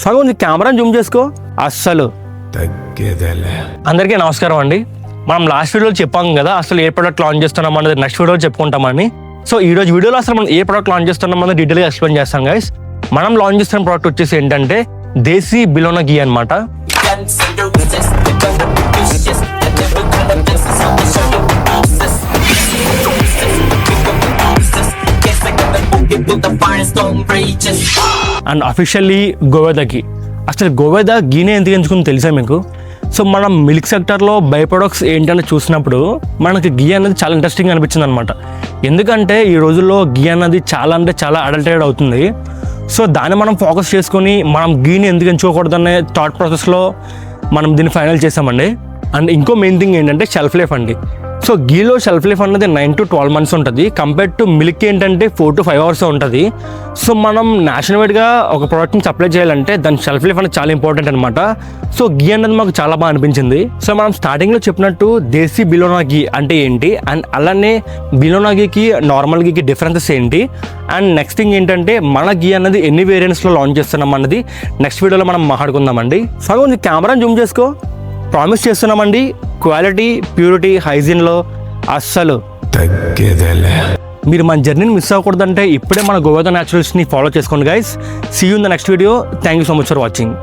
సగం కెమెరాని జూమ్ చేసుకో. అస్సలు అందరికీ నమస్కారం అండి. మనం లాస్ట్ వీడియోలో చెప్పాం కదా అసలు ఏ ప్రోడక్ట్ లాంచ్ చేస్తున్నాం అనేది నెక్స్ట్ వీడియోలో చెప్పుకుంటామని. సో ఈ రోజు వీడియోలో అసలు మనం ఏ ప్రోడక్ట్ లాంచ్ చేస్తున్నాం అనేది డీటెయిల్గా ఎక్స్ప్లెయిన్ చేస్తాం గైస్. మనం లాంచ్ చేస్తున్న ప్రోడక్ట్ వచ్చేసి ఏంటంటే దేశీ బిలోనా ఘీ అనమాట. అండ్ అఫీషియల్లీ గోవేదా ఘీ. అసలు గోవేదా ఘీనే ఎందుకు ఎంచుకుందో తెలుసా మీకు? సో మనం మిల్క్ సెక్టర్లో బై ప్రొడక్ట్స్ ఏంటని చూసినప్పుడు మనకి ఘీ అనేది చాలా ఇంట్రెస్టింగ్ అనిపించింది అనమాట. ఎందుకంటే ఈ రోజుల్లో ఘీ అనేది చాలా అంటే చాలా అడల్టరేట్ అవుతుంది. సో దాన్ని మనం ఫోకస్ చేసుకొని మనం ఘీని ఎందుకు ఎంచుకోకూడదనే థాట్ ప్రాసెస్లో మనం దీన్ని ఫైనల్ చేసామండి. అండ్ ఇంకో మెయిన్ థింగ్ ఏంటంటే షెల్ఫ్ లైఫ్ అండి. సో ఘీలో షెల్ఫ్ లైఫ్ అనేది 9 to 12 months ఉంటుంది. కంపేర్ టు మిల్క్ ఏంటంటే 4 to 5 hours ఉంటుంది. సో మనం నేషనల్ వైడ్గా ఒక ప్రోడక్ట్ని సప్లై చేయాలంటే దాని షెల్ఫ్ లైఫ్ అనేది చాలా ఇంపార్టెంట్ అనమాట. సో ఘీ అనేది మాకు చాలా బాగా అనిపించింది. సో మనం స్టార్టింగ్లో చెప్పినట్టు దేశీ బిలోనా ఘీ అంటే ఏంటి, అండ్ అలానే బిలోనా ఘీకి నార్మల్ ఘీకి డిఫరెన్సెస్ ఏంటి, అండ్ నెక్స్ట్ థింగ్ ఏంటంటే మన ఘీ అనేది ఎన్ని వేరియంట్స్లో లాంచ్ చేస్తున్నాం అన్నది నెక్స్ట్ వీడియోలో మనం మాట్లాడుకుందామండి. సో కొంచెం కెమెరాని జూమ్ చేసుకో. ప్రామిస్ చేస్తున్నామండి, క్వాలిటీ, ప్యూరిటీ, హైజీన్లో అస్సలు తగ్గేదేలే. మీరు మన జర్నీని మిస్ అవ్వకూడదంటే ఇప్పుడే మన గోవేదా న్యాచురల్స్ని ఫాలో చేసుకోండి guys. See you in the next video. Thank you so much for watching.